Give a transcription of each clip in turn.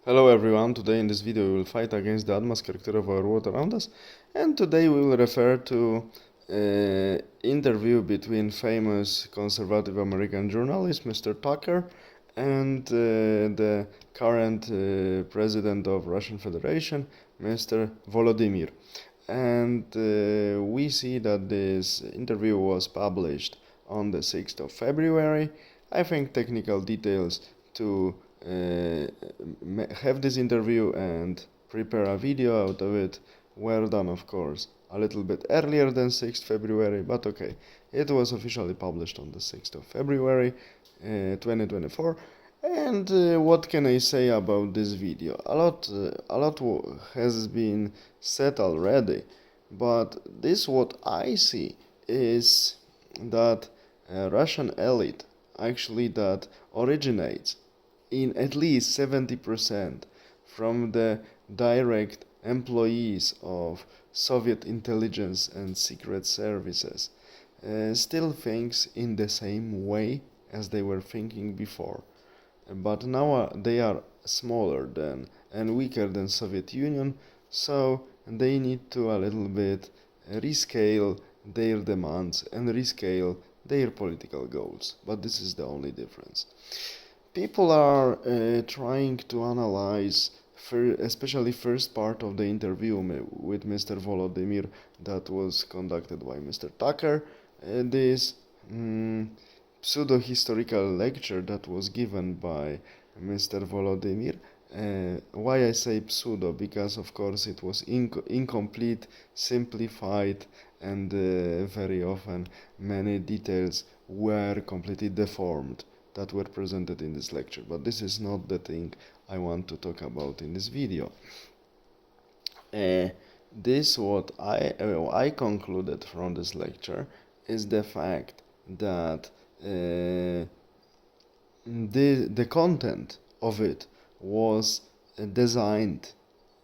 Hello everyone, today in this video we will fight against the atmosphere of our world around us, and today we will refer to interview between famous conservative American journalist Mr. Tucker and the current president of Russian Federation, Mr. Volodymyr. And we see that this interview was published on the 6th of February. I think technical details to have this interview and prepare a video out of it were done, of course, a little bit earlier than 6th February, but okay, it was officially published on the 6th of February 2024. And what can I say about this video? A lot has been said already, but this what I see is that Russian elite actually that originates in at least 70% from the direct employees of Soviet intelligence and secret services still thinks in the same way as they were thinking before. But now they are smaller than and weaker than Soviet Union, so they need to a little bit rescale their demands and rescale their political goals. But this is the only difference. People are trying to analyze, especially first part of the interview with Mr. Volodymyr that was conducted by Mr. Tucker, this pseudo-historical lecture that was given by Mr. Volodymyr. Why I say pseudo? Because of course it was incomplete, simplified, and very often many details were completely deformed that were presented in this lecture, but this is not the thing I want to talk about in this video. This what I concluded from this lecture is the fact that the content of it was designed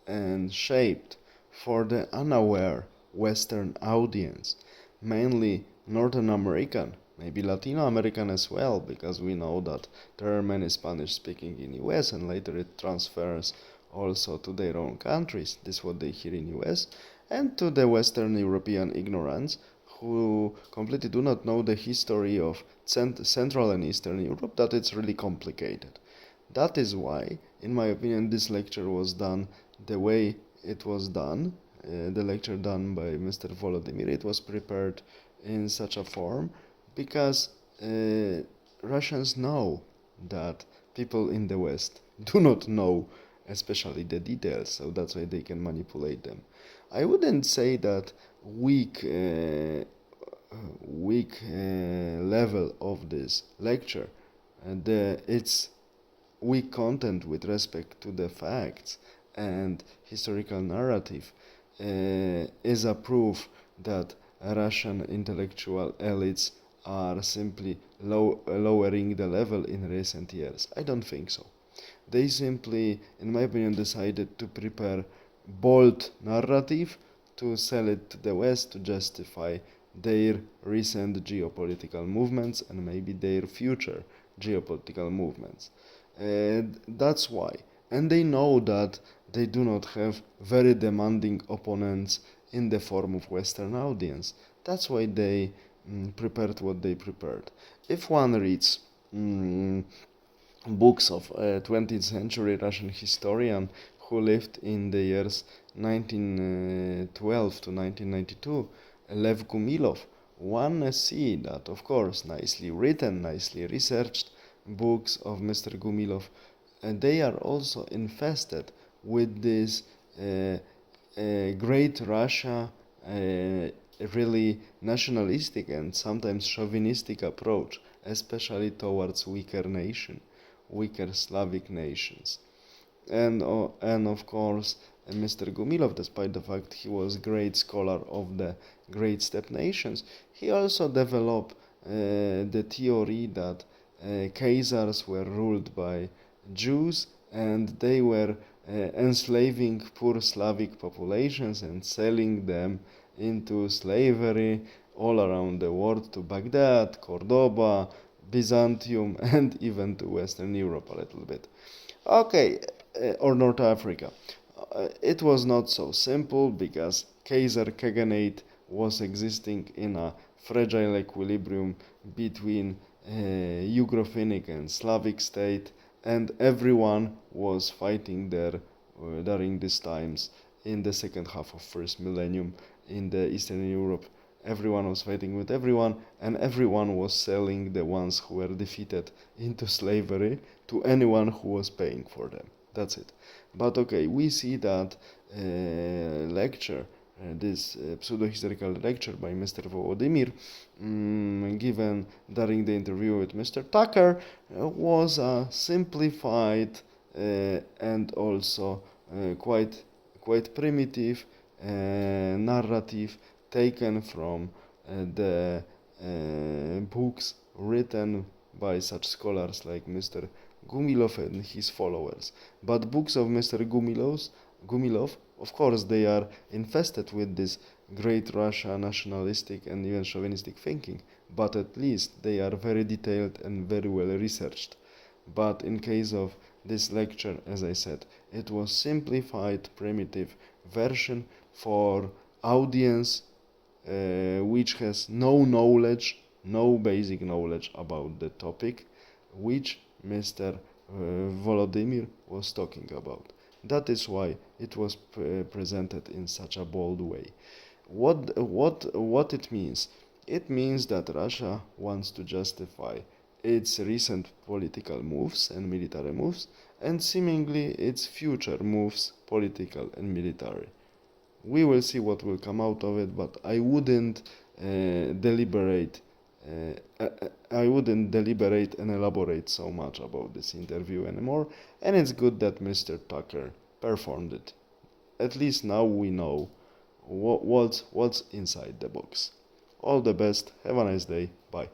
and shaped for the unaware Western audience, mainly Northern American, maybe Latino American as well, because we know that there are many Spanish speaking in US and later it transfers also to their own countries. This is what they hear in US, and to the Western European ignorance who completely do not know the history of Central and Eastern Europe, that it's really complicated. That is why, in my opinion, this lecture was done the way it was done. The lecture done by Mr. Volodymyr, it was prepared in such a form because Russians know that people in the West do not know especially the details, so that's why they can manipulate them. I wouldn't say that weak level of this lecture, its weak content with respect to the facts and historical narrative is a proof that Russian intellectual elites are simply lowering the level in recent years. I don't think so. They simply, in my opinion, decided to prepare bold narrative to sell it to the West to justify their recent geopolitical movements and maybe their future geopolitical movements. That's why. And they know that they do not have very demanding opponents in the form of Western audience. That's why they prepared what they prepared. If one reads books of 20th century Russian historian who lived in the years 1912 to 1992, Lev Gumilov, one see that, of course, nicely written, nicely researched books of Mr. Gumilov, they are also infested with this great Russia, really nationalistic and sometimes chauvinistic approach, especially towards weaker Slavic nations. And of course, Mr. Gumilov, despite the fact he was great scholar of the great steppe nations, he also developed the theory that Khazars were ruled by Jews and they were enslaving poor Slavic populations and selling them into slavery all around the world to Baghdad, Cordoba, Byzantium, and even to Western Europe a little bit. Okay, or North Africa. It was not so simple because Kaiser Khaganate was existing in a fragile equilibrium between Ugrophoenic and Slavic state, and everyone was fighting there during these times in the second half of first millennium in the Eastern Europe. Everyone was fighting with everyone, and everyone was selling the ones who were defeated into slavery to anyone who was paying for them. That's it. But okay, we see that lecture, this pseudo-historical lecture by Mr. Volodymyr, given during the interview with Mr. Tucker, was a simplified and also quite primitive narrative taken from the books written by such scholars like Mr. Gumilov and his followers. But books of Mr. Gumilov, of course, they are infested with this great Russia nationalistic and even chauvinistic thinking, but at least they are very detailed and very well researched. But in case of this lecture, as I said, it was simplified, primitive version for audience which has no knowledge, no basic knowledge about the topic, which Mr. Volodymyr was talking about. That is why it was presented in such a bold way. What it means? It means that Russia wants to justify its recent political moves and military moves, and seemingly its future moves, political and military. We will see what will come out of it, but I wouldn't deliberate and elaborate so much about this interview anymore, and it's good that Mr. Tucker performed it. At least now we know what's inside the box. All the best, have a nice day, bye.